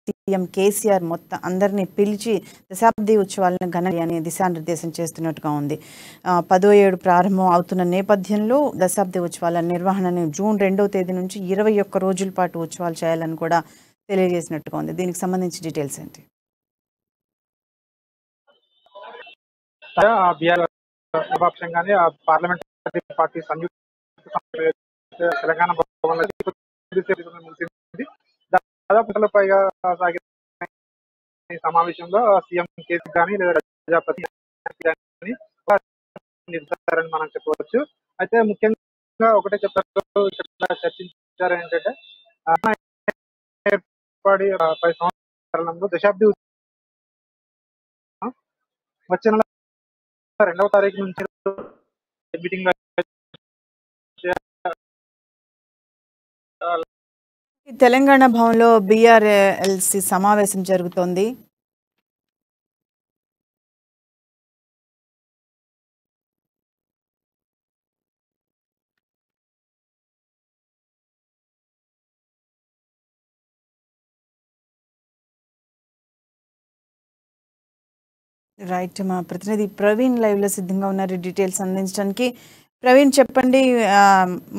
CM KCR మొత్తం అందరినీ పిలిచి దశాబ్ది ఉత్సవాలను ఘనని దిశానిర్దేశం చేస్తున్నట్టుగా ఉంది. 17 ప్రారంభం అవుతున్న నేపథ్యంలో దశాబ్ది ఉత్సవాల నిర్వహణను జూన్ 2వ తేదీ నుంచి 21 రోజుల పాటు ఉత్సవాలు చేయాలని కూడా తెలియజేసినట్టుగా ఉంది. దీనికి సంబంధించి డీటెయిల్స్ ఏంటి? పార్లమెంటరీ పార్టీ సంయుక్త తెలంగాణ దాదాపు పైగా సాగిన సమావేశంలో సీఎం కేసీఆర్ కానీ లేదా ప్రజాపతి నిర్ధారని మనం చెప్పవచ్చు. అయితే ముఖ్యంగా ఒకటే చెప్పారు, చర్చించారు ఏంటంటే ఏర్పడి 10 సంవత్సరాలలో దశాబ్ది వచ్చే నెల 2వ తారీఖు నుంచి మీటింగ్ తెలంగాణ భవన్లో బీఆర్ఎల్సీ సమావేశం జరుగుతోంది. రైట్, మా ప్రతినిధి ప్రవీణ్ లైవ్లో సిద్ధంగా ఉన్నారు డీటెయిల్స్ అందించడానికి. ప్రవీణ్ చెప్పండి,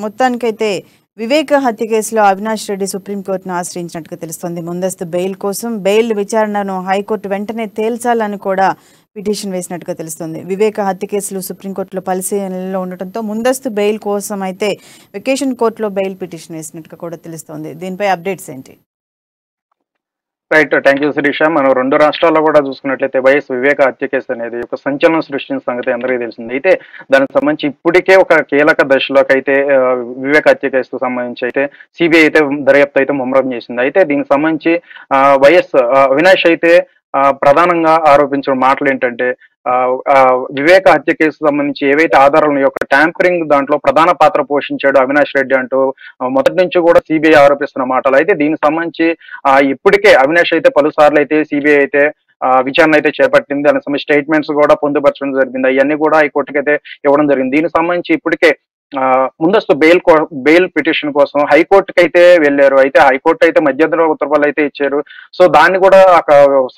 మొత్తానికైతే వివేక హత్య కేసులో అవినాష్ రెడ్డి సుప్రీంకోర్టును ఆశ్రయించినట్టుగా తెలుస్తోంది. ముందస్తు బెయిల్ కోసం బెయిల్ విచారణను హైకోర్టు వెంటనే తేల్చాలని కూడా పిటిషన్ వేసినట్టుగా తెలుస్తోంది. వివేక హత్య కేసులు సుప్రీంకోర్టులో పరిశీలనలో ఉండటంతో ముందస్తు బెయిల్ కోసం అయితే వెకేషన్ కోర్టులో బెయిల్ పిటిషన్ వేసినట్టుగా కూడా తెలుస్తోంది. దీనిపై అప్డేట్స్ ఏంటి? Right, thank you Sirisha. మనం 2 రాష్ట్రాల్లో కూడా చూసుకున్నట్లయితే వైఎస్ వివేక హత్య కేసు అనేది ఒక సంచలనం సృష్టించిన సంగతి అందరికీ తెలిసింది. అయితే దానికి సంబంధించి ఇప్పటికే ఒక కీలక దశలోకి అయితే వివేక హత్య కేసుకు సంబంధించి అయితే సిబిఐ అయితే దర్యాప్తు అయితే ముమ్మరం చేసింది. అయితే దీనికి సంబంధించి వైఎస్ అవినాష్ అయితే ప్రధానంగా ఆరోపించిన మాటలు ఏంటంటే వివేక హత్య కేసుకు సంబంధించి ఏవైతే ఆధారాలు యొక్క ట్యాంపరింగ్ దాంట్లో ప్రధాన పాత్ర పోషించాడు అవినాష్ రెడ్డి అంటూ మొదటి నుంచి కూడా సిబిఐ ఆరోపిస్తున్న మాటలు. అయితే దీనికి సంబంధించి ఇప్పటికే అవినాష్ అయితే పలుసార్లు అయితే సిబిఐ అయితే విచారణ అయితే చేపట్టింది. దానికి సంబంధించి స్టేట్మెంట్స్ కూడా పొందుపరచడం జరిగింది. అవన్నీ కూడా హైకోర్టుకి అయితే ఇవ్వడం జరిగింది. దీనికి సంబంధించి ఇప్పటికే ముందస్తు బెయిల్ పిటిషన్ కోసం హైకోర్టుకి అయితే వెళ్ళారు. అయితే హైకోర్టు అయితే మధ్యంతర ఉత్తర్వులు అయితే ఇచ్చారు. సో దాన్ని కూడా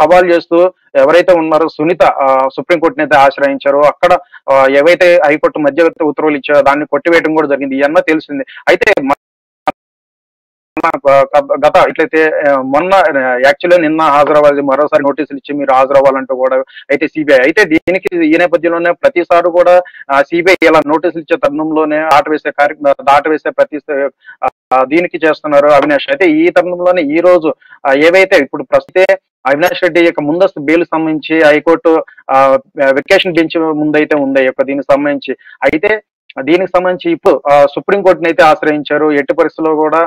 సవాల్ చేస్తూ ఎవరైతే ఉన్నారో సునీత సుప్రీంకోర్టుని అయితే ఆశ్రయించారో అక్కడ ఏవైతే హైకోర్టు మధ్యంతర ఉత్తర్వులు ఇచ్చారో దాన్ని కొట్టివేయడం కూడా జరిగింది. ఇవన్నీ తెలిసింది. అయితే గత ఇట్లయితే మొన్న యాక్చువల్గా నిన్న హాజరవ్వాలి, మరోసారి నోటీసులు ఇచ్చి మీరు హాజరవ్వాలంటూ కూడా అయితే సిబిఐ అయితే దీనికి ఈ నేపథ్యంలోనే ప్రతిసారి కూడా సిబిఐ ఇలా నోటీసులు ఇచ్చే తరుణంలోనే దాటవేసే ప్రతి దీనికి చేస్తున్నారు అవినాష్. అయితే ఈ తరుణంలోనే ఈ రోజు ఏవైతే ఇప్పుడు ప్రస్తుతే అవినాష్ రెడ్డి యొక్క ముందస్తు బెయిల్ సంబంధించి హైకోర్టు వెకేషన్ బెంచ్ ముందైతే ఉంది దీనికి సంబంధించి. అయితే దీనికి సంబంధించి ఇప్పుడు సుప్రీంకోర్టుని అయితే ఆశ్రయించారు. ఎట్టి పరిస్థితుల్లో కూడా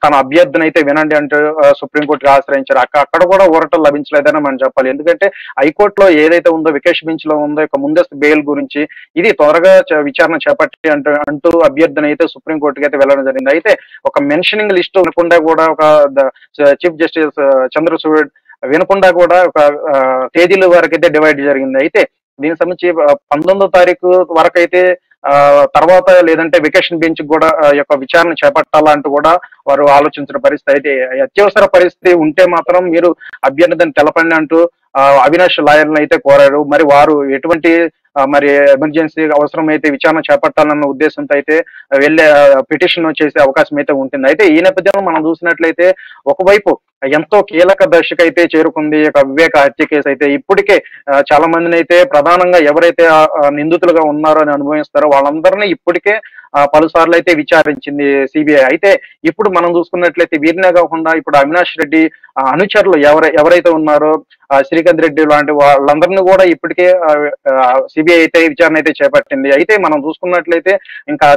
తన అభ్యర్థన అయితే వినండి అంటూ సుప్రీంకోర్టుకి ఆశ్రయించారు. అక్కడ కూడా ఊరటం లభించలేదని మనం చెప్పాలి. ఎందుకంటే హైకోర్టులో ఏదైతే ఉందో వెకేషన్ బెంచ్ లో ఉందో ముందస్తు బెయిల్ గురించి ఇది త్వరగా విచారణ చేపట్టి అంటూ అభ్యర్థన అయితే సుప్రీంకోర్టుకి అయితే వెళ్ళడం జరిగింది. అయితే ఒక మెన్షనింగ్ లిస్ట్ వినకుండా కూడా ఒక చీఫ్ జస్టిస్ చంద్రచూడ్ వినకుండా కూడా ఒక తేదీల వరకు అయితే డివైడ్ జరిగింది. అయితే దీనికి సంబంధించి 19వ తారీఖు వరకు అయితే తర్వాత లేదంటే వెకేషన్ బెంచ్ కూడా యొక్క విచారణ చేపట్టాలంటూ కూడా వారు ఆలోచించిన పరిస్థితి. అయితే అత్యవసర పరిస్థితి ఉంటే మాత్రం మీరు అభ్యర్థిని తెలపండి అంటూ అవినాష్ లాయర్లను అయితే కోరారు. మరి వారు ఎటువంటి మరి ఎమర్జెన్సీ అవసరమైతే విచారణ చేపట్టాలన్న ఉద్దేశంతో అయితే వెళ్ళే పిటిషన్ చేసే అవకాశం అయితే ఉంటుంది. అయితే ఈ నేపథ్యంలో మనం చూసినట్లయితే ఒకవైపు ఎంతో కీలక దశకైతే చేరుకుంది వివేక హత్య కేసు. అయితే ఇప్పటికే చాలా మందిని అయితే ప్రధానంగా ఎవరైతే నిందితులుగా ఉన్నారో అని అనుభవిస్తారో వాళ్ళందరినీ ఇప్పటికే పలుసార్లు అయితే విచారించింది సిబిఐ. అయితే ఇప్పుడు మనం చూసుకున్నట్లయితే వీరినే కాకుండా ఇప్పుడు అవినాష్ రెడ్డి అనుచరులు ఎవరైతే ఉన్నారో శ్రీకాంత్ రెడ్డి లాంటి వాళ్ళందరినీ కూడా ఇప్పటికే సిబిఐ అయితే విచారణ అయితే చేపట్టింది. అయితే మనం చూసుకున్నట్లయితే ఇంకా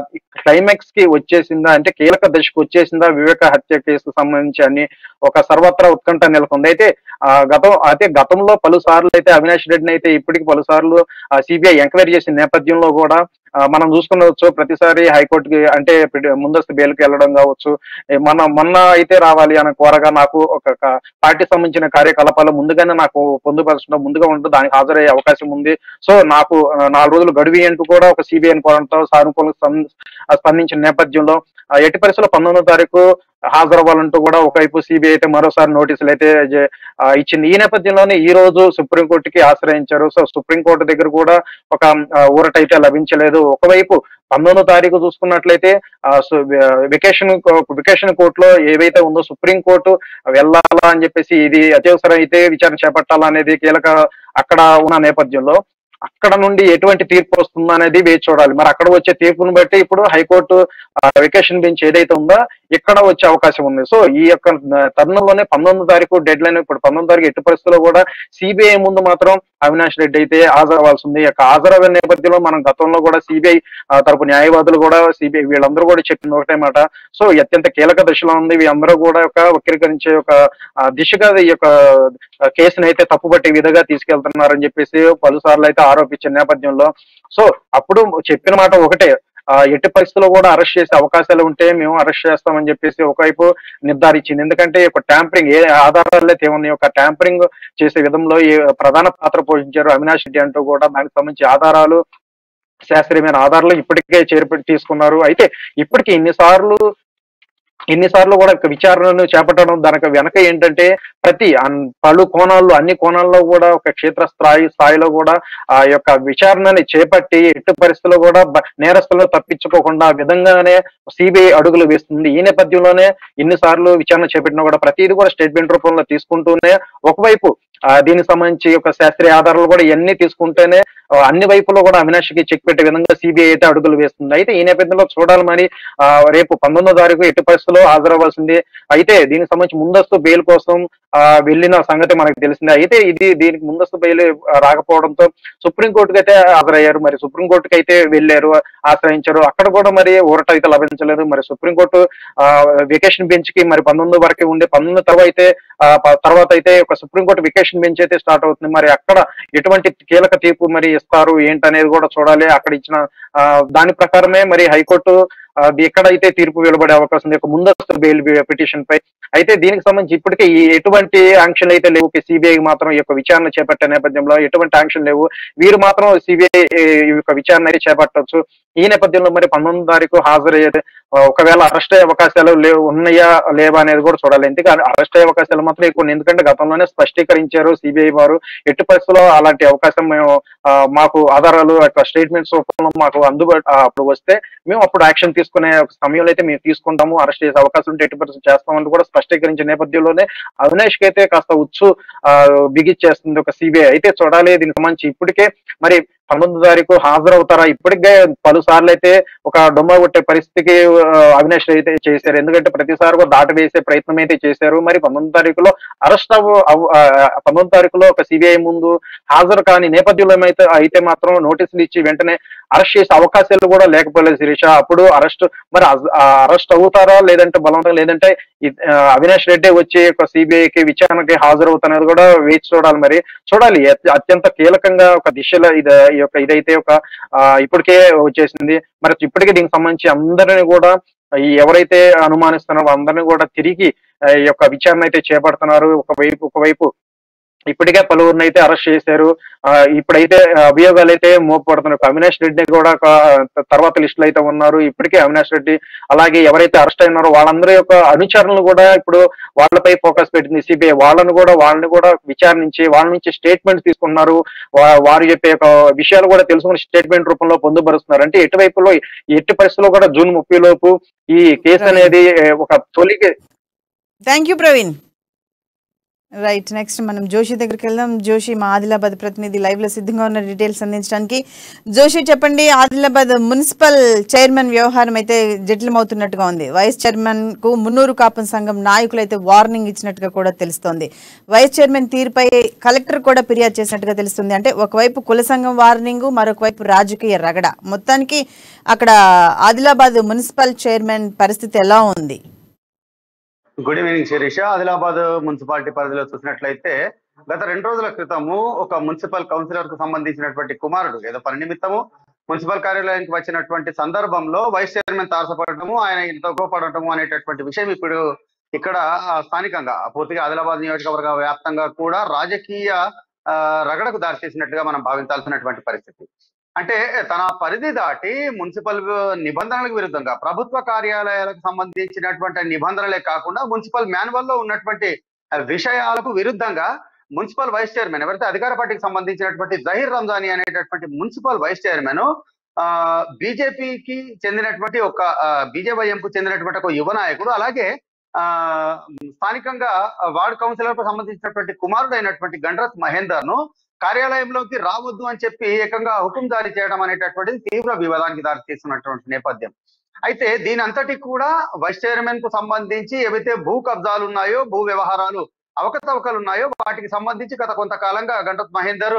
క్లైమాక్స్ కి వచ్చేసిందా అంటే కీలక దశకు వచ్చేసిందా వివేక హత్య కేసుకు సంబంధించి అని ఒక సర్వత్రా ఉత్కంఠ నెలకొంది. అయితే గతంలో పలుసార్లు అయితే అవినాష్ రెడ్డిని అయితే ఇప్పటికి పలుసార్లు సిబిఐ ఎంక్వైరీ చేసిన నేపథ్యంలో కూడా మనం చూసుకునవచ్చు ప్రతిసారి హైకోర్టుకి అంటే ముందస్తు బెయిల్కి వెళ్ళడం కావచ్చు. మొన్న అయితే రావాలి అని కోరగా నాకు ఒక పార్టీ సంబంధించిన కార్యకలాపాలు ముందుగానే నాకు పొందుపరచడం ముందుగా ఉంటుంది, దానికి హాజరయ్యే అవకాశం ఉంది. సో నాకు 4 రోజులు గడువు అంటూ కూడా ఒక సిబిఐని కోరడంతో సానుకూలంగా స్పందించిన నేపథ్యంలో ఎట్టి పరిస్థితుల్లో 19వ తారీఖు హాజరవ్వాలంటూ కూడా ఒకవైపు సిబిఐ అయితే మరోసారి నోటీసులు అయితే ఇచ్చింది. ఈ నేపథ్యంలోనే ఈ రోజు సుప్రీంకోర్టుకి ఆశ్రయించారు. సో సుప్రీంకోర్టు దగ్గర కూడా ఒక ఊరట అయితే లభించలేదు. ఒకవైపు 19వ తారీఖు చూసుకున్నట్లయితే వెకేషన్ కోర్టులో ఏవైతే ఉందో సుప్రీంకోర్టు వెళ్ళాలా అని చెప్పేసి ఇది అత్యవసరం అయితే విచారణ చేపట్టాలా అనేది కీలక అక్కడ ఉన్న నేపథ్యంలో అక్కడ నుండి ఎటువంటి తీర్పు వస్తుందో అనేది వేచి చూడాలి. మరి అక్కడ వచ్చే తీర్పును బట్టి ఇప్పుడు హైకోర్టు వెకేషన్ బెంచ్ ఏదైతే ఉందో ఇక్కడ వచ్చే అవకాశం ఉంది. సో ఈ యొక్క తరుణంలోనే 19వ తారీఖు డెడ్ లైన్. ఇప్పుడు 19వ తారీఖు ఎట్టి పరిస్థితుల్లో కూడా సిబిఐ ముందు మాత్రం అవినాష్ రెడ్డి అయితే హాజరవ్వాల్సి ఉంది. ఈ యొక్క హాజరవ్వే నేపథ్యంలో మనం గతంలో కూడా సిబిఐ తరపు న్యాయవాదులు కూడా సిబిఐ వీళ్ళందరూ కూడా చెప్పింది ఒకటే మాట. సో అత్యంత కీలక దశలో ఉంది. వీళ్ళందరూ కూడా ఒక వక్రీకరించే ఒక దిశగా ఈ యొక్క కేసును అయితే తప్పుపట్టే విధంగా తీసుకెళ్తున్నారని చెప్పేసి పలుసార్లు అయితే ఆరోపించిన నేపథ్యంలో సో అప్పుడు చెప్పిన మాట ఒకటే, ఎట్టి పరిస్థితుల్లో కూడా అరెస్ట్ చేసే అవకాశాలు ఉంటే మేము అరెస్ట్ చేస్తామని చెప్పేసి ఒకవైపు నిర్ధారించింది. ఎందుకంటే ఒక ట్యాంపరింగ్ ఏ ఆధారాలు అయితే ఉన్నాయి, ఒక ట్యాంపరింగ్ చేసే విధంలో ప్రధాన పాత్ర పోషించారు అవినాష్ రెడ్డి అంటూ కూడా దానికి సంబంధించి ఆధారాలు శాస్త్రీయమైన ఆధారాలు ఇప్పటికే తీసుకున్నారు. అయితే ఇప్పటికి ఎన్నిసార్లు కూడా విచారణను చేపట్టడం దానికి వెనక ఏంటంటే పలు కోణాల్లో అన్ని కోణాల్లో కూడా ఒక స్థాయిలో కూడా ఆ యొక్క విచారణని చేపట్టి ఎట్టి పరిస్థితుల్లో కూడా నేరస్తులను తప్పించుకోకుండా ఆ విధంగానే సిబిఐ అడుగులు వేస్తుంది. ఈ నేపథ్యంలోనే ఎన్నిసార్లు విచారణ చేపట్టినా కూడా ప్రతిదీ కూడా స్టేట్మెంట్ రూపంలో తీసుకుంటూనే ఒకవైపు దీనికి సంబంధించి ఒక శాస్త్రీయ ఆధారాలు కూడా ఇవన్నీ తీసుకుంటేనే అన్ని వైపులో కూడా అవినాష్కి చెక్ పెట్టే విధంగా సిబిఐ అయితే అడుగులు వేస్తుంది. అయితే ఈ నేపథ్యంలో చూడాలి మరి రేపు 19వ తారీఖు ఎట్టి పరిస్థితుల్లో హాజరవ్వాల్సింది. అయితే దీనికి సంబంధించి ముందస్తు బెయిల్ కోసం వెళ్ళిన సంగతి మనకు తెలిసిందే. అయితే దీనికి ముందస్తు బెయిల్ రాకపోవడంతో సుప్రీంకోర్టుకి అయితే హాజరయ్యారు. మరి సుప్రీంకోర్టుకి అయితే వెళ్ళారు, ఆశ్రయించారు. అక్కడ కూడా మరి ఊరట అయితే లభించలేదు. మరి సుప్రీంకోర్టు వెకేషన్ బెంచ్ కి మరి 19 వరకే ఉండే 19 తర్వాత అయితే ఒక సుప్రీంకోర్టు వెకేషన్ బెంచ్ అయితే స్టార్ట్ అవుతుంది. మరి అక్కడ ఎటువంటి కీలక తీర్పు మరి ఇస్తారు ఏంటనేది కూడా చూడాలి. అక్కడ ఇచ్చిన దాని ప్రకారమే మరి హైకోర్టు ఎక్కడైతే తీర్పు వెలువడే అవకాశం ఉంది ఒక ముందస్తు బెయిల్ పిటిషన్ పై. అయితే దీనికి సంబంధించి ఇప్పటికే ఎటువంటి ఆంక్షలు అయితే లేవు. సిబిఐ మాత్రం ఈ యొక్క విచారణ చేపట్టే నేపథ్యంలో ఎటువంటి ఆంక్షలు లేవు. వీరు మాత్రం సిబిఐ ఈ యొక్క విచారణ అయితే చేపట్టవచ్చు. ఈ నేపథ్యంలో మరి 19వ తారీఖు హాజరయ్యేది ఒకవేళ అరెస్ట్ అయ్యే అవకాశాలు ఉన్నాయా లేవా అనేది కూడా చూడాలి. ఎందుకంటే అరెస్ట్ అయ్యే అవకాశాలు మాత్రం ఎక్కువ. ఎందుకంటే గతంలోనే స్పష్టీకరించారు సిబిఐ వారు ఎట్టి పరిస్థితుల్లో అలాంటి అవకాశం మేము మాకు ఆధారాలు స్టేట్మెంట్స్ రూపంలో మాకు అప్పుడు వస్తే మేము అప్పుడు యాక్షన్ తీసుకునే సమయంలో అయితే మేము తీసుకుంటాము, అరెస్ట్ చేసే అవకాశం ఉంటే ఎట్టి పరిస్థితులు చేస్తామని కూడా స్పష్టీకరించిన నేపథ్యంలోనే అవినాష్ కి అయితే కాస్త ఉచ్చు బిగిచ్చేస్తుంది ఒక సిబిఐ. అయితే చూడాలి దీనికి సంబంధించి. ఇప్పటికే మరి 19వ తారీఖు హాజరవుతారా? ఇప్పటికే పలుసార్లు అయితే ఒక డొమ్మ కొట్టే పరిస్థితికి అవినాష్ అయితే చేశారు. ఎందుకంటే ప్రతిసారి కూడా దాట వేసే ప్రయత్నం అయితే చేశారు. మరి 19వ తారీఖులో 19వ తారీఖులో ఒక సిబిఐ ముందు హాజరు కాని నేపథ్యంలో అయితే మాత్రం నోటీసులు ఇచ్చి వెంటనే అరెస్ట్ చేసే అవకాశాలు కూడా లేకపోలేదు శిరీష. అప్పుడు అరెస్ట్ అవుతారా లేదంటే బలవంతం లేదంటే అవినాష్ రెడ్డి వచ్చి ఒక సిబిఐకి విచారణకి హాజరవుతున్నది కూడా వేచి చూడాలి. మరి చూడాలి అత్యంత కీలకంగా ఒక దిశలో ఇదైతే ఒక ఇప్పటికే వచ్చేసింది. మరి ఇప్పటికే దీనికి సంబంధించి అందరినీ కూడా ఎవరైతే అనుమానిస్తున్నారో అందరినీ కూడా తిరిగి ఈ యొక్క విచారణ అయితే చేపడుతున్నారు. ఒకవైపు ఇప్పటికే పలువురిని అయితే అరెస్ట్ చేశారు. ఇప్పుడైతే అభియోగాలు అయితే మోపడుతున్నారు. అవినాష్ రెడ్డి కూడా తర్వాత లిస్టులో అయితే ఉన్నారు. ఇప్పటికే అవినాష్ రెడ్డి అలాగే ఎవరైతే అరెస్ట్ అయినారో వాళ్ళందరి యొక్క అనుచరులను కూడా ఇప్పుడు వాళ్ళపై ఫోకస్ పెట్టింది సిబిఐ. వాళ్ళని కూడా విచారించి వాళ్ళ నుంచి స్టేట్మెంట్ తీసుకున్నారు. వారు చెప్పే విషయాలు కూడా తెలుసుకుని స్టేట్మెంట్ రూపంలో పొందుపరుస్తున్నారు. అంటే ఎట్టి పరిస్థితుల్లో కూడా జూన్ 30 లోపు ఈ కేసు అనేది ఒక తొలికి. Thank you Praveen. Right, next మనం జోషి దగ్గరికి వెళ్దాం. జోషి మా ఆదిలాబాద్ ప్రతినిధి లైవ్ లో సిద్ధంగా ఉన్న డీటెయిల్స్ అందించడానికి. జోషి చెప్పండి, ఆదిలాబాద్ మున్సిపల్ చైర్మన్ వ్యవహారం అయితే జటిలమవుతున్నట్టుగా ఉంది. వైస్ చైర్మన్ కు మున్నూరు కాపం సంఘం నాయకులు అయితే వార్నింగ్ ఇచ్చినట్టుగా కూడా తెలుస్తోంది. వైస్ చైర్మన్ తీరుపై కలెక్టర్ కూడా ఫిర్యాదు చేసినట్టుగా తెలుస్తుంది. అంటే ఒకవైపు కుల సంఘం వార్నింగ్, మరొక వైపు రాజకీయ రగడ. మొత్తానికి అక్కడ ఆదిలాబాద్ మున్సిపల్ చైర్మన్ పరిస్థితి ఎలా ఉంది? Good evening Sirisha. Adilabad municipality పరిధిలో చూసినట్లయితే గత 2 రోజుల క్రితము ఒక మున్సిపల్ కౌన్సిలర్ కు సంబంధించినటువంటి కుమారుడు ఏదో పని నిమిత్తము మున్సిపల్ కార్యాలయానికి వచ్చినటువంటి సందర్భంలో వైస్ చైర్మన్ తారసపడటము, ఆయన ఇంత గోపడటము అనేటటువంటి విషయం ఇప్పుడు ఇక్కడ స్థానికంగా పూర్తిగా ఆదిలాబాద్ నియోజకవర్గ వ్యాప్తంగా కూడా రాజకీయ రగడకు దారితీసినట్లుగా మనం భావించాల్సినటువంటి పరిస్థితి. అంటే తన పరిధి దాటి మున్సిపల్ నిబంధనలకు విరుద్ధంగా ప్రభుత్వ కార్యాలయాలకు సంబంధించినటువంటి నిబంధనలే కాకుండా మున్సిపల్ మాన్యువల్ లో ఉన్నటువంటి విషయాలకు విరుద్ధంగా మున్సిపల్ వైస్ చైర్మన్ ఎవరైతే అధికార పార్టీకి సంబంధించినటువంటి జహీర్ రంజానీ అనేటటువంటి మున్సిపల్ వైస్ చైర్మన్ బీజేపీకి చెందినటువంటి ఒక బీజేవైఎం కు చెందినటువంటి ఒక యువ నాయకుడు, అలాగే ఆ స్థానికంగా వార్డు కౌన్సిలర్ కు సంబంధించినటువంటి కుమారుడు అయినటువంటి గండ్రత్ మహేందర్ ను కార్యాలయంలోకి రావద్దు అని చెప్పి ఏకంగా హుకుం జారీ చేయడం అనేటటువంటిది తీవ్ర వివాదానికి దారితీస్తున్నటువంటి నేపథ్యం. అయితే దీని అంతటి కూడా వైస్ చైర్మన్ కు సంబంధించి ఏవైతే భూ కబ్జాలు ఉన్నాయో, భూ వ్యవహారాలు అవకతవకలు ఉన్నాయో వాటికి సంబంధించి గత కొంతకాలంగా గండ్రత్ మహేందర్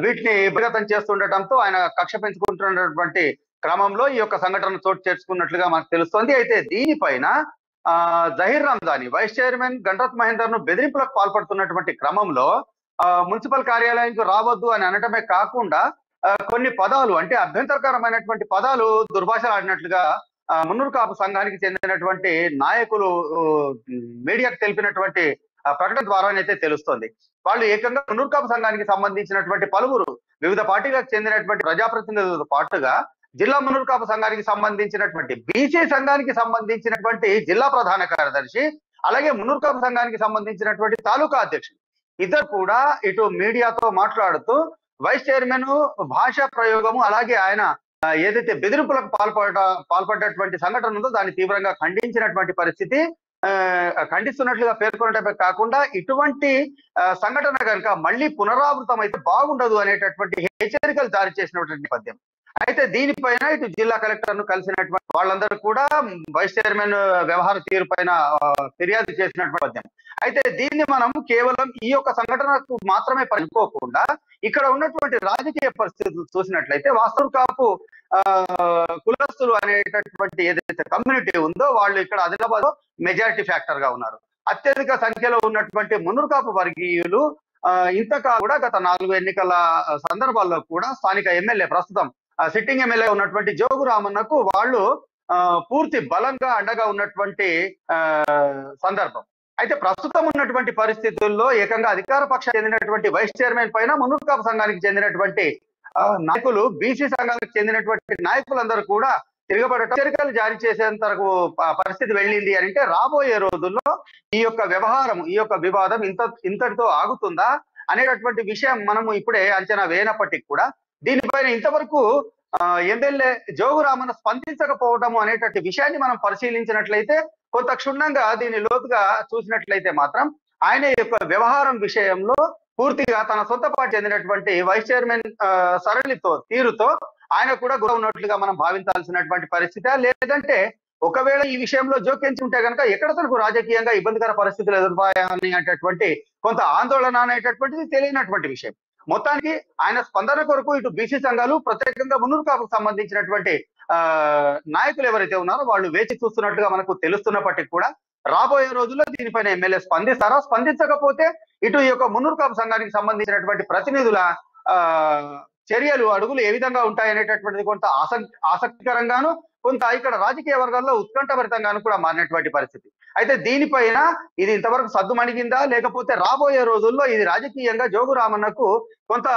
వీటిని బహిర్గతం చేస్తుండటంతో ఆయన కక్ష పెంచుకుంటున్నటువంటి క్రమంలో ఈ యొక్క సంఘటన చోటు చేసుకున్నట్లుగా మనకు తెలుస్తోంది. అయితే దీనిపైన జహీర్ రంజానీ వైస్ చైర్మన్ గండ్రత్ మహేందర్ ను బెదిరింపులకు పాల్పడుతున్నటువంటి క్రమంలో మున్సిపల్ కార్యాలయానికి రావద్దు అని అనటమే కాకుండా కొన్ని పదాలు అంటే అభ్యంతరకరమైనటువంటి పదాలు దుర్భాషలాడినట్లుగా మున్నూరు కాపు సంఘానికి చెందినటువంటి నాయకులు మీడియాకు తెలిపినటువంటి ప్రకటన ద్వారానైతే తెలుస్తోంది. వాళ్ళు ఏకంగా మున్నూరు కాపు సంఘానికి సంబంధించినటువంటి పలువురు వివిధ పార్టీలకు చెందినటువంటి ప్రజాప్రతినిధులతో పాటుగా జిల్లా మున్నూరు కాపు సంఘానికి సంబంధించినటువంటి బీసీ సంఘానికి సంబంధించినటువంటి జిల్లా ప్రధాన కార్యదర్శి, అలాగే మున్నూరు కాపు సంఘానికి సంబంధించినటువంటి తాలూకా అధ్యక్షుడు ఇద్దరు కూడా ఇటు మీడియాతో మాట్లాడుతూ వైస్ చైర్మన్ భాషా ప్రయోగము, అలాగే ఆయన ఏదైతే బెదిరింపులకు పాల్పడ్డటువంటి సంఘటన ఉందో దాన్ని తీవ్రంగా ఖండించినటువంటి పరిస్థితి, ఖండిస్తున్నట్లుగా పేర్కొనడమే కాకుండా ఇటువంటి సంఘటన కనుక మళ్ళీ పునరావృతం అయితే బాగుండదు అనేటటువంటి హెచ్చరికలు జారీ చేసినటువంటి నేపథ్యం. అయితే దీనిపైన ఇటు జిల్లా కలెక్టర్ ను కలిసినటువంటి వాళ్ళందరూ కూడా వైస్ చైర్మన్ వ్యవహార తీరు పైన ఫిర్యాదు చేసినటువంటి నేపథ్యం. అయితే దీన్ని మనం కేవలం ఈ యొక్క సంఘటనకు మాత్రమే పనిపోకుండా ఇక్కడ ఉన్నటువంటి రాజకీయ పరిస్థితులు చూసినట్లయితే వాస్తవం కాపు కులస్తులు అనేటటువంటి ఏదైతే కమ్యూనిటీ ఉందో వాళ్ళు ఇక్కడ ఆదిలాబాద్ లో మెజారిటీ ఫ్యాక్టర్ గా ఉన్నారు. అత్యధిక సంఖ్యలో ఉన్నటువంటి మున్నూరు కాపు వర్గీయులు ఇంతకా కూడా గత 4 ఎన్నికల సందర్భాల్లో కూడా స్థానిక ఎమ్మెల్యే ప్రస్తుతం సిట్టింగ్ ఎమ్మెల్యే ఉన్నటువంటి జోగు రామన్నకు వాళ్ళు పూర్తి బలంగా అండగా ఉన్నటువంటి సందర్భం. అయితే ప్రస్తుతం ఉన్నటువంటి పరిస్థితుల్లో ఏకంగా అధికార పక్షానికి చెందినటువంటి వైస్ చైర్మన్ పైన మున్నూరు కాపు సంఘానికి చెందినటువంటి నాయకులు, బీసీ సంఘానికి చెందినటువంటి నాయకులందరూ కూడా తిరగబడటం, హెచ్చరికలు జారీ చేసేంత పరిస్థితి వెళ్ళింది అని అంటే రాబోయే రోజుల్లో ఈ యొక్క వ్యవహారం, ఈ యొక్క వివాదం ఇంతటితో ఆగుతుందా అనేటటువంటి విషయం మనము ఇప్పుడే అంచనా వేయనప్పటికీ కూడా దీనిపైన ఇంతవరకు ఎమ్మెల్యే జోగు రామన్న స్పందించకపోవటము అనేటువంటి విషయాన్ని మనం పరిశీలించినట్లయితే కొంత క్షుణ్ణంగా దీన్ని లోతుగా చూసినట్లయితే మాత్రం ఆయన యొక్క వ్యవహారం విషయంలో పూర్తిగా తన సొంత పార్టీ చెందినటువంటి వైస్ చైర్మన్ సరళితో తీరుతో ఆయన కూడా గుర ఉన్నట్లుగా మనం భావించాల్సినటువంటి పరిస్థితి. లేదంటే ఒకవేళ ఈ విషయంలో జోక్యం ఉంటే కనుక ఎక్కడ తనకు రాజకీయంగా ఇబ్బందికర పరిస్థితులు ఎదుర్కొనేటటువంటి కొంత ఆందోళన అనేటటువంటిది తెలియనటువంటి విషయం. మొత్తానికి ఆయన స్పందన కొరకు ఇటు బీసీ సంఘాలు, ప్రత్యేకంగా మున్నూరు కాపుకు సంబంధించినటువంటి నాయకులు ఎవరైతే ఉన్నారో వాళ్ళు వేచి చూస్తున్నట్టుగా మనకు తెలుస్తున్నప్పటికీ కూడా రాబోయే రోజుల్లో దీనిపైన ఎమ్మెల్యే స్పందిస్తారా, స్పందించకపోతే ఇటు ఈ యొక్క మున్నూరు కాపు సంఘానికి సంబంధించినటువంటి ప్రతినిధుల చర్యలు, అడుగులు ఏ విధంగా ఉంటాయనేటటువంటిది కొంత ఆసక్తికరంగాను, కొంత ఇక్కడ రాజకీయ వర్గాల్లో ఉత్కంఠభరితంగాను కూడా మారినటువంటి పరిస్థితి. అయితే దీనిపైన ఇది ఇంతవరకు సద్దుమణిగిందా, లేకపోతే రాబోయే రోజుల్లో ఇది రాజకీయంగా జోగు రామన్నకు కొంత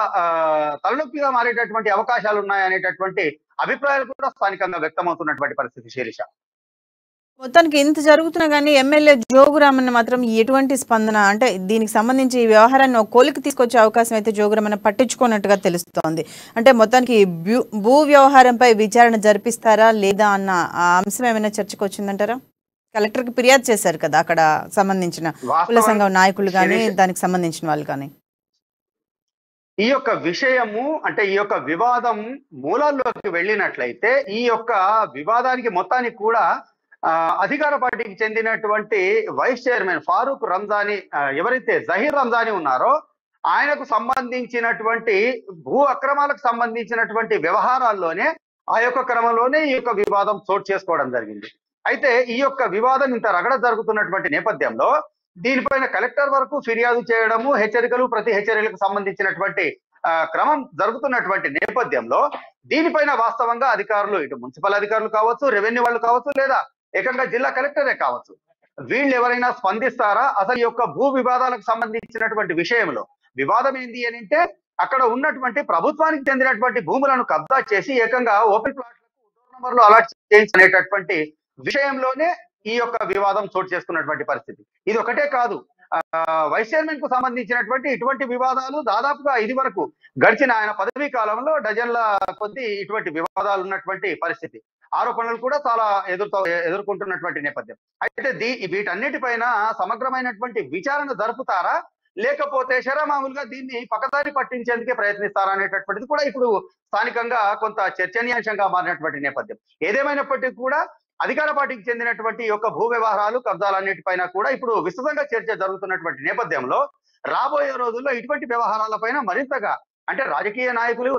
తలనొప్పిగా మారేటటువంటి అవకాశాలు ఉన్నాయనేటటువంటి అభిప్రాయాలు కూడా స్థానికంగా వ్యక్తమవుతున్నటువంటి పరిస్థితి శిరీష. మొత్తానికి ఇంత జరుగుతున్నా కానీ ఎమ్మెల్యే జోగు రామన్న మాత్రం ఎటువంటి స్పందన, అంటే దీనికి సంబంధించి ఈ వ్యవహారాన్ని ఒక కోలికి తీసుకొచ్చే అవకాశం అయితే జోగు రామన్న పట్టించుకున్నట్టుగా తెలుస్తోంది. అంటే మొత్తానికి భూ వ్యవహారంపై విచారణ జరిపిస్తారా లేదా అన్న అంశం ఏమైనా చర్చకు వచ్చిందంటారా? కలెక్టర్కి ఫిర్యాదు చేశారు కదా అక్కడ సంబంధించిన కుల సంఘం నాయకులు కానీ దానికి సంబంధించిన వాళ్ళు కానీ. ఈ యొక్క విషయము అంటే ఈ యొక్క వివాదం మూలాల్లోకి వెళ్ళినట్లయితే ఈ యొక్క వివాదానికి మొత్తానికి కూడా అధికార పార్టీకి చెందినటువంటి వైస్ చైర్మన్ ఫారూక్ రంజానీ ఎవరైతే జహీర్ రంజానీ ఉన్నారో ఆయనకు సంబంధించినటువంటి భూ అక్రమాలకు సంబంధించినటువంటి వ్యవహారాల్లోనే ఆ యొక్క క్రమంలోనే ఈ యొక్క వివాదం చోటు చేసుకోవడం జరిగింది. అయితే ఈ యొక్క వివాదం ఇంత రగడ జరుగుతున్నటువంటి నేపథ్యంలో దీనిపైన కలెక్టర్ వరకు ఫిర్యాదు చేయడము, హెచ్చరికలు, ప్రతి హెచ్చరికలకు సంబంధించినటువంటి క్రమం జరుగుతున్నటువంటి నేపథ్యంలో దీనిపైన వాస్తవంగా అధికారులు, ఇటు మున్సిపల్ అధికారులు కావచ్చు, రెవెన్యూ వాళ్ళు కావచ్చు, లేదా ఏకంగా జిల్లా కలెక్టరే కావచ్చు, వీళ్ళు ఎవరైనా స్పందిస్తారా? అసలు ఈ యొక్క భూ వివాదాలకు సంబంధించినటువంటి విషయంలో వివాదం ఏంది అని అంటే అక్కడ ఉన్నటువంటి ప్రభుత్వానికి చెందినటువంటి భూములను కబ్జా చేసి ఏకంగా ఓపెన్ ప్లాట్లకు డోర్ నంబర్లు అలాట్ చేయించనేటటువంటి విషయంలోనే ఈ యొక్క వివాదం చోటు చేసుకున్నటువంటి పరిస్థితి. ఇది ఒకటే కాదు, వైస్ చైర్మన్ కు సంబంధించినటువంటి ఇటువంటి వివాదాలు దాదాపుగా ఇది వరకు గడిచిన ఆయన పదవీ కాలంలో డజన్ల కొద్ది ఇటువంటి వివాదాలు ఉన్నటువంటి పరిస్థితి. ఆరోపణలు కూడా చాలా ఎదుర్కొంటున్నటువంటి నేపథ్యం. అయితే వీటన్నిటిపైన సమగ్రమైనటువంటి విచారణ జరుపుతారా, లేకపోతే శరమామూలుగా దీన్ని పక్కదారి పట్టించేందుకే ప్రయత్నిస్తారా అనేటటువంటిది కూడా ఇప్పుడు స్థానికంగా కొంత చర్చనీయాంశంగా మారినటువంటి నేపథ్యం. ఏదేమైనప్పటికీ కూడా అధికార పార్టీకి చెందినటువంటి యొక్క భూ వ్యవహారాలు కబ్జాలన్నిటిపైన కూడా ఇప్పుడు విస్తృతంగా చర్చ జరుగుతున్నటువంటి నేపథ్యంలో రాబోయే రోజుల్లో ఇటువంటి వ్యవహారాలపైన మరింతగా అంటే రాజకీయ నాయకులు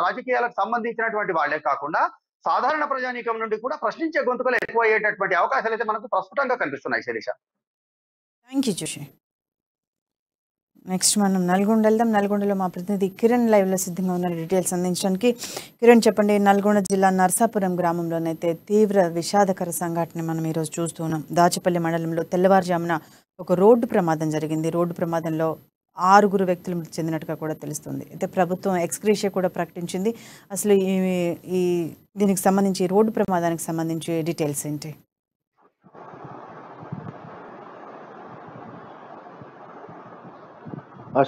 రాజకీయాలకు సంబంధించినటువంటి వాళ్లే కాకుండా సాధారణ ప్రజానీకం నుండి కూడా ప్రశ్నించే గొంతుకలు ఎక్కువ అయ్యేటటువంటి అవకాశాలు అయితే మనకు ప్రస్ఫుటంగా కనిపిస్తున్నాయి Sirisha. Thank you Joshi. Next మనం నల్గొండ వెళ్దాం. నల్గొండలో మా ప్రతినిధి కిరణ్ లైవ్లో సిద్ధంగా ఉన్న డీటెయిల్స్ అందించడానికి. కిరణ్ చెప్పండి, నల్గొండ జిల్లా నర్సాపురం గ్రామంలోనైతే తీవ్ర విషాదకర సంఘటన మనం ఈరోజు చూస్తున్నాం. దాచేపల్లి మండలంలో తెల్లవారుజామున ఒక రోడ్డు ప్రమాదం జరిగింది. రోడ్డు ప్రమాదంలో 6 వ్యక్తులు మృతి చెందినట్టుగా కూడా తెలుస్తుంది. అయితే ప్రభుత్వం ఎక్స్గ్రేషియా కూడా ప్రకటించింది. అసలు ఈ దీనికి సంబంధించి రోడ్డు ప్రమాదానికి సంబంధించి డీటెయిల్స్ ఏంటి?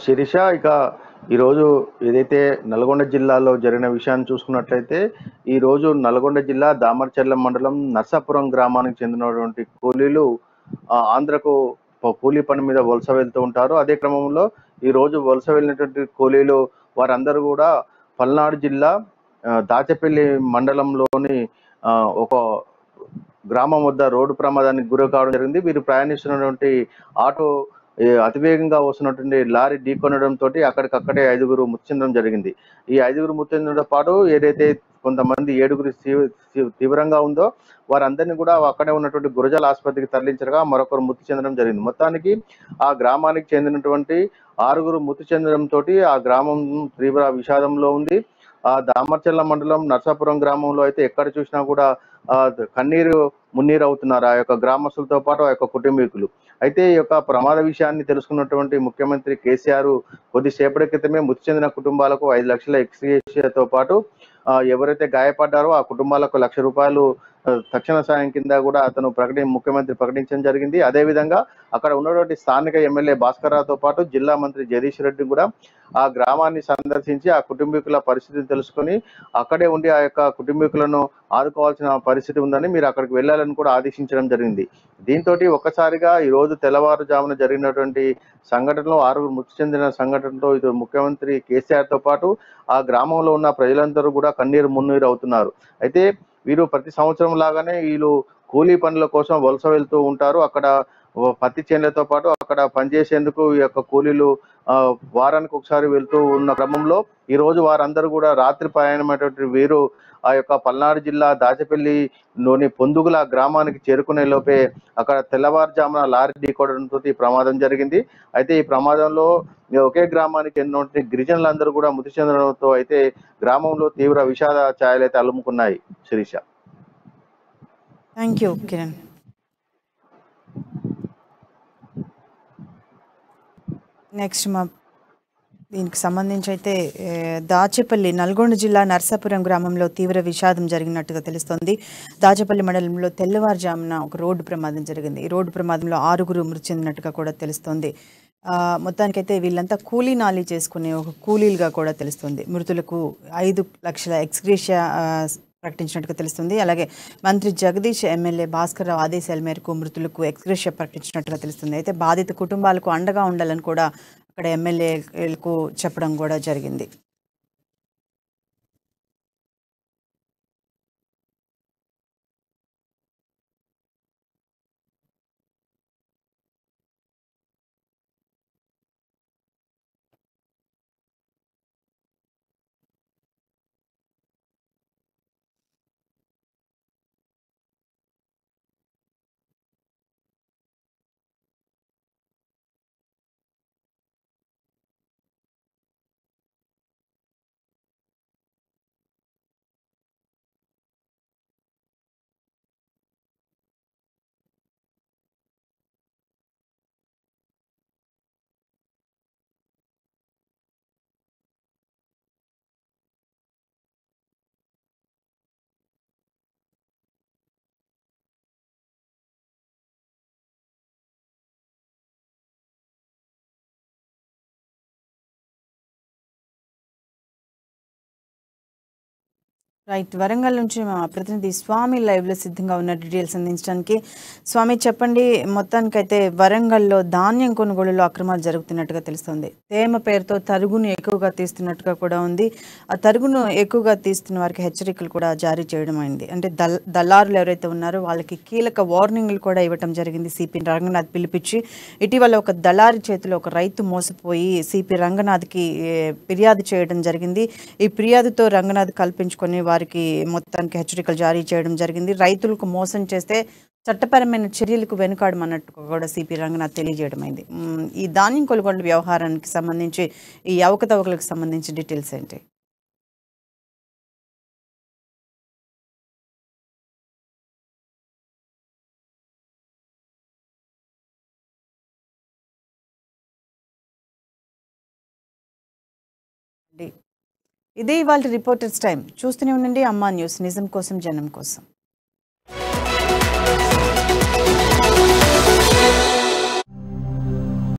శిరీష, ఇక ఈరోజు ఏదైతే నల్గొండ జిల్లాలో జరిగిన విషయాన్ని చూసుకున్నట్లయితే ఈరోజు నల్గొండ జిల్లా దామర్చర్ల మండలం నర్సాపురం గ్రామానికి చెందినటువంటి కూలీలు ఆంధ్రకు కూలీ పని మీద వలస వెళ్తూ ఉంటారు. అదే క్రమంలో ఈరోజు వలస వెళ్ళినటువంటి కూలీలు వారందరూ కూడా పల్నాడు జిల్లా దాచేపల్లి మండలంలోని ఒక గ్రామం వద్ద రోడ్డు ప్రమాదానికి గురి కావడం జరిగింది. వీరు ప్రయాణిస్తున్నటువంటి ఆటో అతివేగంగా వస్తున్నటువంటి లారీ ఢీకొనడంతో అక్కడికక్కడే 5 మృతి చెందడం జరిగింది. ఈ 5 మృతి చెందడంతో పాటు ఏదైతే కొంతమంది 7 తీవ్రంగా ఉందో వారందరినీ కూడా అక్కడే ఉన్నటువంటి గురజాల ఆసుపత్రికి తరలించగా మరొకరు మృతి చెందడం జరిగింది. మొత్తానికి ఆ గ్రామానికి చెందినటువంటి 6 మృతి చెందడంతో ఆ గ్రామం తీవ్ర విషాదంలో ఉంది. ఆ దామర్చర్ల మండలం నర్సాపురం గ్రామంలో అయితే ఎక్కడ చూసినా కూడా కన్నీరు మున్నీరు అవుతున్నారు ఆ యొక్క గ్రామస్తులతో పాటు ఆ యొక్క కుటుంబీకులు. అయితే ఈ యొక్క ప్రమాద విషయాన్ని తెలుసుకున్నటువంటి ముఖ్యమంత్రి కేసీఆర్ కొద్దిసేపటి క్రితమే మృతి చెందిన కుటుంబాలకు 5 లక్షల ఎక్స్గ్రేషియాతో పాటు ఎవరైతే గాయపడ్డారో ఆ కుటుంబాలకు ₹1,00,000 తక్షణ సాయం కింద కూడా అతను ముఖ్యమంత్రి ప్రకటించడం జరిగింది. అదేవిధంగా అక్కడ ఉన్నటువంటి స్థానిక ఎమ్మెల్యే భాస్కర్రావుతో పాటు జిల్లా మంత్రి జగదీష్ రెడ్డి కూడా ఆ గ్రామాన్ని సందర్శించి ఆ కుటుంబీకుల పరిస్థితిని తెలుసుకొని అక్కడే ఉండి ఆ యొక్క కుటుంబీకులను ఆదుకోవాల్సిన పరిస్థితి ఉందని మీరు అక్కడికి వెళ్ళాలని కూడా ఆదేశించడం జరిగింది. దీంతో ఒక్కసారిగా ఈ రోజు తెల్లవారుజామున జరిగినటువంటి సంఘటనలో 6 మృతి చెందిన సంఘటనతో ఇటు ముఖ్యమంత్రి కేసీఆర్తో పాటు ఆ గ్రామంలో ఉన్న ప్రజలందరూ కూడా కన్నీరు మున్నీరు అవుతున్నారు. అయితే వీరు ప్రతి సంవత్సరం లాగానే వీళ్ళు కూలీ పనుల కోసం వలస వెళ్తూ ఉంటారు. అక్కడ పత్తి చేనులతో పాటు అక్కడ పనిచేసేందుకు ఈ యొక్క కూలీలు వారానికి ఒకసారి వెళ్తూ ఉన్న క్రమంలో ఈ రోజు వారందరూ కూడా రాత్రి ప్రయాణమైనటువంటి వీరు ఆ యొక్క పల్నాడు జిల్లా దాచేపల్లిలోని పొందుగుల గ్రామానికి చేరుకునే లోపే అక్కడ తెల్లవారుజామున లారీ ఢీకొనడంతో ఈ ప్రమాదం జరిగింది. అయితే ఈ ప్రమాదంలో ఒకే గ్రామానికి ఎన్నోటి గిరిజనులందరూ కూడా మృతి చెందడంతో అయితే గ్రామంలో తీవ్ర విషాద ఛాయలు అయితే అలుముకున్నాయి. Sirisha. Thank you Kiran. Next దీనికి సంబంధించి అయితే దాచేపల్లి నల్గొండ జిల్లా నర్సాపురం గ్రామంలో తీవ్ర విషాదం జరిగినట్టుగా తెలుస్తోంది. దాచేపల్లి మండలంలో తెల్లవారుజామున ఒక రోడ్డు ప్రమాదం జరిగింది. ఈ రోడ్డు ప్రమాదంలో 6 మృతి చెందినట్టుగా కూడా తెలుస్తోంది. మొత్తానికైతే వీళ్ళంతా కూలీ నాలి చేసుకునే ఒక కూలీలుగా కూడా తెలుస్తుంది. మృతులకు 5 లక్షల ఎక్స్గ్రేషియా ప్రకటించినట్టుగా తెలుస్తుంది. అలాగే మంత్రి జగదీష్, ఎమ్మెల్యే భాస్కర్రావు ఆదేశాల మేరకు మృతులకు ఎక్స్గ్రేషియా ప్రకటించినట్టుగా తెలుస్తుంది. అయితే బాధిత కుటుంబాలకు అండగా ఉండాలని కూడా అక్కడ ఎమ్మెల్యేలకు చెప్పడం కూడా జరిగింది. రైట్. వరంగల్ నుంచి మా ప్రతినిధి స్వామి లైవ్లో సిద్ధంగా ఉన్న డీటెయిల్స్ అందించడానికి. స్వామి చెప్పండి, మొత్తానికైతే వరంగల్లో ధాన్యం కొనుగోలులో అక్రమాలు జరుగుతున్నట్టుగా తెలుస్తోంది. తేమ పేరుతో తరుగును ఎక్కువగా తీస్తున్నట్టుగా కూడా ఉంది. ఆ తరుగును ఎక్కువగా తీస్తున్న వారికి హెచ్చరికలు కూడా జారీ చేయడం అయింది. అంటే దళారులు ఎవరైతే ఉన్నారో వాళ్ళకి కీలక వార్నింగ్లు కూడా ఇవ్వటం జరిగింది సిపి రంగనాథ్ పిలిపించి. ఇటీవల ఒక దళారి చేతిలో ఒక రైతు మోసపోయి సిపి రంగనాథ్కి ఫిర్యాదు చేయడం జరిగింది. ఈ ఫిర్యాదుతో రంగనాథ్ కల్పించుకొని వారికి మొత్తానికి హెచ్చరికలు జారీ చేయడం జరిగింది. రైతులకు మోసం చేస్తే చట్టపరమైన చర్యలకు వెనుకాడమన్నట్టు కూడా సిపి రంగనాథ్ తెలియజేయడమైంది. ఈ ధాన్యం కొనుగోలు వ్యవహారానికి సంబంధించి, ఈ అవకతవకలకు సంబంధించి డీటెయిల్స్ ఏంటి? ఇదే ఇవాళ రిపోర్టర్స్ టైం. చూస్తూనే ఉండండి అమ్మా న్యూస్, నిజం కోసం జనం కోసం.